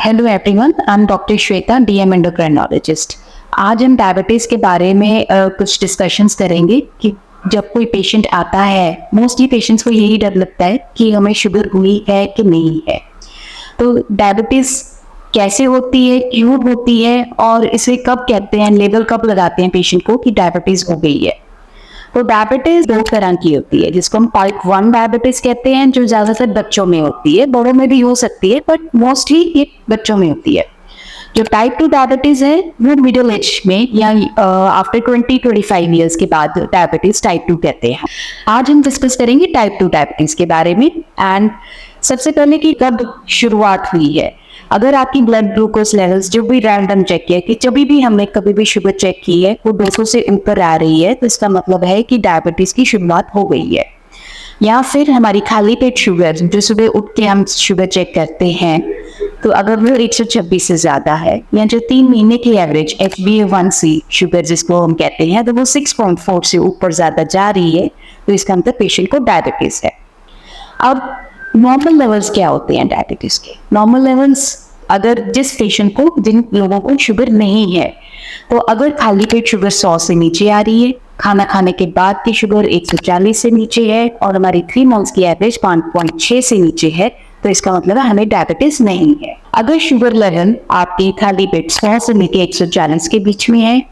Hello everyone, I am doctor Shweta, DM endocrinologist. आज हम diabetes के बारे में कुछ डिस्कशंस करेंगे कि जब कोई पेशेंट आता है, मोस्टली पेशेंट्स को यही डर लगता है कि हमें शुगर हुई है कि नहीं है। तो डायबिटीज़ कैसे होती है, क्यों होती है और इसे कब कहते हैं, लेबल कब लगाते हैं पेशेंट को कि डायबिटीज़ हो गई है। तो डायबिटीज दो तरह की होती है, जिसको हम टाइप 1 डायबिटीज कहते हैं, जो ज्यादातर बच्चों में होती है, बड़ों में भी हो सकती है, बट मोस्टली ये बच्चों में होती है। जो टाइप 2 डायबिटीज है वो मिडिल एज में या आफ्टर 20-25 ईयर्स के बाद डायबिटीज टाइप 2 कहते हैं। आज हम डिस्कस करेंगे टाइप 2 डायबिटीज के बारे में। एंड सबसे पहले कि कब शुरुआत हुई है। अगर आपकी ब्लड ग्लूकोज लेवल्स जो भी रैंडम चेक किया कि जब भी हमने कभी भी शुगर चेक की है वो 200 से ऊपर आ रही है, तो इसका मतलब है कि डायबिटीज की शुरुआत हो गई है। या फिर हमारी खाली पेट शुगर, जो सुबह उठ के हम शुगर चेक करते हैं, तो अगर वो 126 से ज्यादा है, या जो 3 महीने की एवरेज HbA1c शुगर जिसको हम कहते हैं, तो वो 6.4 से ऊपर ज्यादा जा रही है, तो इसका मतलब पेशेंट को डायबिटीज है। अब नॉर्मल लेवल्स क्या होते हैं डायबिटीज के? नॉर्मल लेवल्स, अगर जिस पेशेंट को, जिन लोगों को शुगर नहीं है, तो अगर खाली पेट शुगर 100 से नीचे आ रही है, खाना खाने के बाद की शुगर 140 से नीचे है और हमारी 3 मंथ्स की एवरेज 5.6 से नीचे है, तो इसका मतलब है हमें डायबिटीज नहीं है। अगर शुगर लेवल आपकी खाली पेट 100 से लेकर 140 के बीच में है,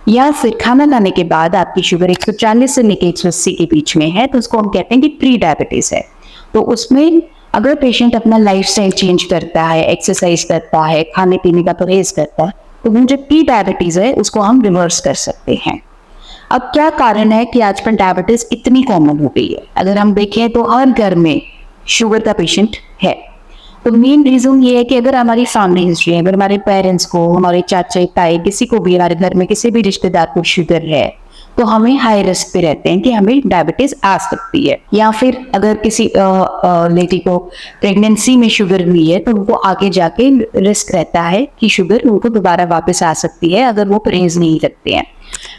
या फिर खाना खाने के बाद आपकी शुगर 140 से लेकर 180 के बीच में है, तो उसको हम कहते हैं कि प्री डायबिटीज है। तो उसमें अगर पेशेंट अपना लाइफस्टाइल चेंज करता है, एक्सरसाइज करता है, खाने पीने का परहेज करता है, तो वो जो प्री डायबिटीज है उसको हम रिवर्स कर सकते हैं। अब क्या कारण है कि आजकल डायबिटीज इतनी कॉमन हो गई है? अगर हम देखें तो हर घर में शुगर का पेशेंट है। तो मेन रीजन ये है कि अगर हमारी फैमिली हिस्ट्री है, अगर हमारे पेरेंट्स को, हमारे चाचा ताई, किसी को भी, हमारे घर में किसी भी रिश्तेदार को शुगर है, तो हमें हाई रिस्क पे रहते हैं कि हमें डायबिटीज आ सकती है। या फिर अगर किसी लेडी को प्रेगनेंसी में शुगर हुई है, तो उनको आगे जाके रिस्क रहता है कि शुगर उनको दोबारा वापस आ सकती है अगर वो परहेज नहीं रखते हैं।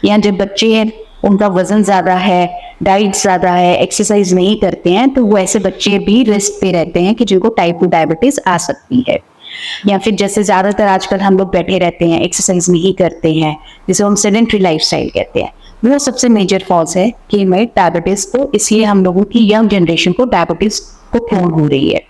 या जब बच्चे हैं, उनका वजन ज्यादा है, डाइट ज्यादा है, एक्सरसाइज नहीं करते हैं, तो वो ऐसे बच्चे भी रिस्क पे रहते हैं कि जिनको टाइप 2 डायबिटीज आ सकती है। या फिर जैसे ज्यादातर आजकल हम लोग बैठे रहते हैं, एक्सरसाइज नहीं करते हैं, जिसे हम सेडेंटरी लाइफस्टाइल कहते हैं, वो सबसे मेजर फॉल्स है कि हमें डायबिटीज को, इसलिए हम लोगों की यंग जनरेशन को डायबिटीज को प्रोन हो रही है।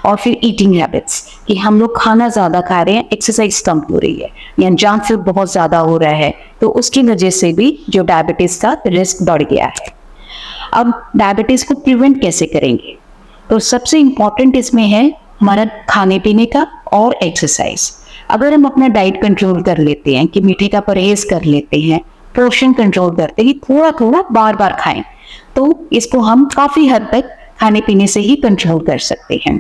और फिर ईटिंग हैबिट्स, कि हम लोग खाना ज्यादा खा रहे हैं, एक्सरसाइज कम हो रही है, या जंक फूड बहुत ज्यादा हो रहा है, तो उसकी वजह से भी जो डायबिटीज का रिस्क बढ़ गया है। अब डायबिटीज को प्रिवेंट कैसे करेंगे? तो सबसे इंपॉर्टेंट इसमें है हमारा खाने पीने का और एक्सरसाइज। अगर हम अपना डाइट कंट्रोल कर लेते हैं, कि मीठे का परहेज कर लेते हैं, पोर्शन कंट्रोल करते हैं, थोड़ा थोड़ा बार बार खाएं, तो इसको हम काफी हद तक खाने पीने से ही कंट्रोल कर सकते हैं।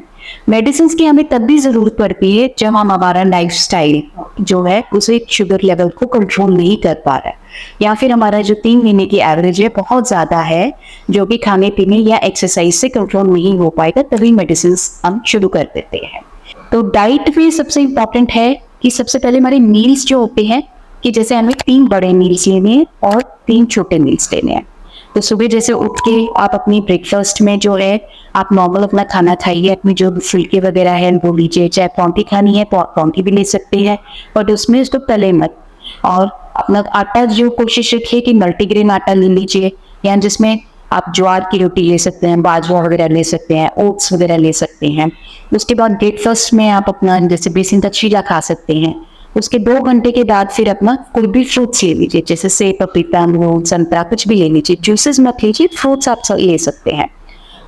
मेडिसिन की हमें तब भी जरूरत पड़ती है जब हम हमारा लाइफस्टाइल जो है उसे शुगर लेवल को कंट्रोल नहीं कर पा रहा है, या फिर हमारा जो 3 महीने की एवरेज है बहुत ज्यादा है, जो कि खाने पीने या एक्सरसाइज से कंट्रोल नहीं हो पाएगा, तभी मेडिसिन हम शुरू कर देते हैं। तो डाइट भी सबसे इंपॉर्टेंट है कि सबसे पहले हमारे मील्स जो होते हैं, कि जैसे हमें 3 बड़े मील्स लेने हैं और 3 छोटे मील्स लेने हैं। तो सुबह जैसे उठ के आप अपनी ब्रेकफास्ट में जो है आप नॉर्मल अपना खाना खाइए, अपनी जो फुल्के वगैरह है वो लीजिए, चाहे पौंठी खानी है पौंठी भी ले सकते हैं, बट उसमें इसको तले मत। और अपना आटा जो कोशिश रखिए कि मल्टीग्रेन आटा ले लीजिए, या जिसमें आप ज्वार की रोटी ले सकते हैं, बाजरा वगैरह ले सकते हैं, ओट्स वगैरह ले सकते हैं। उसके बाद ब्रेकफास्ट में आप अपना जैसे बेसन का चीला खा सकते हैं। उसके 2 घंटे के बाद फिर अपना कोई भी फ्रूट्स ले लीजिए, जैसे सेब, पपीता, अमरूद, संतरा, कुछ भी ले लीजिए। जूसेस मत लीजिए, फ्रूट्स आप सब ले सकते हैं।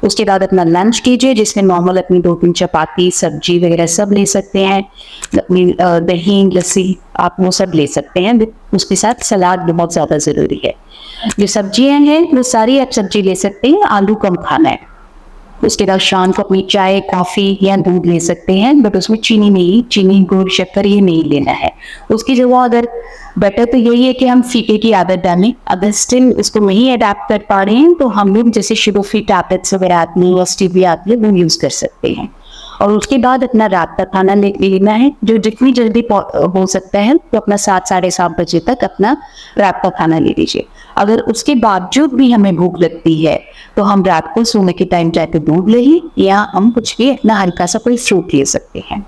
उसके बाद अपना लंच कीजिए, जिसमें नॉर्मल अपनी 2-3 चपाती, सब्जी वगैरह सब ले सकते हैं। अपनी दही, लस्सी आप वो सब ले सकते हैं। उसके साथ सलाद बहुत ज़्यादा ज़रूरी है। जो सब्जियां हैं वो सारी आप सब्जी ले सकते हैं, आलू कम खाना है। उसके बाद शाम को अपनी चाय, कॉफी या दूध ले सकते हैं, बट उसमें चीनी नहीं, चीनी, गुड़, शक्कर ये नहीं लेना है। उसकी जगह अगर बेटर तो यही है कि हम फीके की आदत डालें। अगर स्टिल इसको नहीं अडेप्ट कर पा रहे हैं, तो हम लोग जैसे शुगर फ्री टैबलेट्स वगैरह आती हैं या स्टीविया आती है, वो यूज कर सकते हैं। और उसके बाद अपना रात का खाना लेना है, जो जितनी जल्दी हो सकता है, तो अपना 7-7:30 बजे तक अपना रात का खाना ले लीजिए। अगर उसके बावजूद भी हमें भूख लगती है, तो हम रात को सोने के टाइम चाहे तो दूध ले, या हम कुछ भी अपना हल्का सा कोई फ्रूट ले सकते हैं।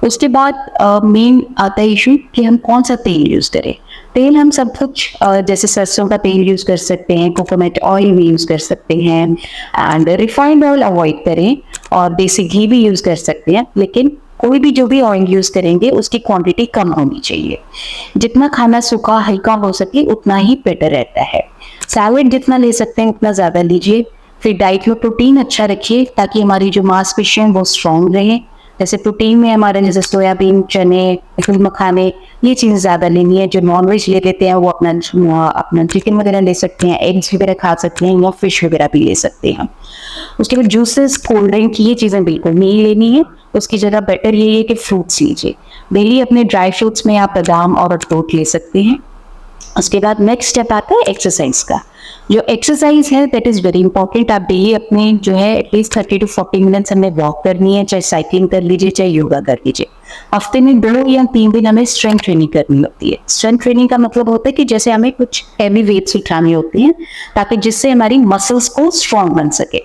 उसके बाद मेन आता है इशू कि हम कौन सा तेल यूज़ करें। तेल हम सब कुछ जैसे सरसों का तेल यूज़ कर सकते हैं, कोकोनट ऑयल भी यूज़ कर सकते हैं, एंड रिफाइंड ऑयल अवॉइड करें, और देसी घी भी यूज़ कर सकते हैं। लेकिन कोई भी जो भी ऑयल यूज़ करेंगे उसकी क्वांटिटी कम होनी चाहिए। जितना खाना सूखा हल्का हो सके उतना ही बेटर रहता है। सैलेड जितना ले सकते हैं उतना ज़्यादा लीजिए। फिर डाइट में प्रोटीन अच्छा रखिए ताकि हमारी जो मांसपेशियाँ हैं वो स्ट्रॉन्ग रहें। जैसे प्रोटीन में हमारे जैसे सोयाबीन, चने, फूल मखाने, ये चीज़ ज़्यादा लेनी है। जो नॉनवेज ले लेते हैं वो अपना चिकन वगैरह ले सकते हैं, एग्स वगैरह खा सकते हैं, या फिश वगैरह भी ले सकते हैं। उसके बाद जूसेस, कोल्ड ड्रिंक, ये चीज़ें बिल्कुल नहीं लेनी है। उसकी जगह बेटर यही है कि फ्रूट्स लीजिए। डेली अपने ड्राई फ्रूट्स में आप बादाम और अखरोट ले सकते हैं। उसके बाद नेक्स्ट स्टेप आता है एक्सरसाइज का। जो एक्सरसाइज है दैट इज़ वेरी इंपॉर्टेंट। आप डेली अपने जो है एटलीस्ट 30 to 40 मिनट्स हमें वॉक करनी है, चाहे साइकिलिंग कर लीजिए, चाहे योगा कर लीजिए। हफ्ते में 2 या 3 दिन हमें स्ट्रेंथ ट्रेनिंग करनी होती है। स्ट्रेंथ ट्रेनिंग का मतलब होता है कि जैसे हमें कुछ हैवी वेट्स उठाने होते हैं ताकि जिससे हमारी मसल्स को स्ट्रॉन्ग बन सके।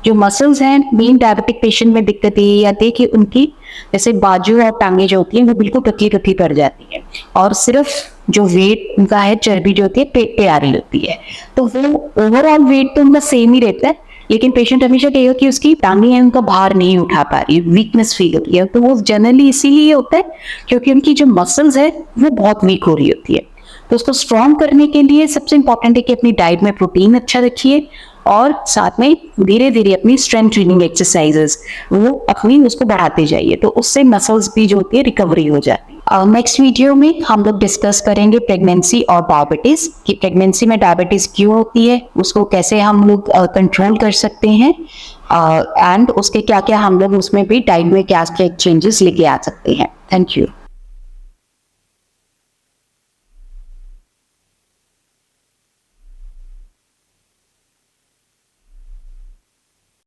जो मसल्स हैं मेन डायबिटिक पेशेंट में दिक्कत ये आती है कि उनकी जैसे बाजू और टांगे जो होती हैं वो बिल्कुल पतली पतली पड़ जाती है, और सिर्फ जो वेट उनका है, चर्बी जो होती है पेट पे आ रही होती है। तो वो ओवरऑल वेट तो उनका सेम ही रहता है, लेकिन पेशेंट हमेशा कहेगा कि उसकी टांगे हैं उनका भार नहीं उठा पा रही है, वीकनेस फील होती है। तो वो जनरली इसीलिए होता है क्योंकि उनकी जो मसल्स है वो बहुत वीक हो रही होती है। तो उसको स्ट्रॉन्ग करने के लिए सबसे इंपॉर्टेंट है कि अपनी डाइट में प्रोटीन अच्छा रखिए, और साथ में धीरे धीरे अपनी स्ट्रेंथ ट्रेनिंग एक्सरसाइजेस वो अपनी उसको बढ़ाते जाइए, तो उससे मसल्स भी जो होती है रिकवरी हो जाती है। नेक्स्ट वीडियो में हम लोग डिस्कस करेंगे प्रेगनेंसी और डायबिटीज, कि प्रेगनेंसी में डायबिटीज क्यों होती है, उसको कैसे हम लोग कंट्रोल कर सकते हैं, एंड उसके क्या क्या हम लोग उसमें भी डाइट में क्या क्या चेंजेस लेके आ सकते हैं। Thank you.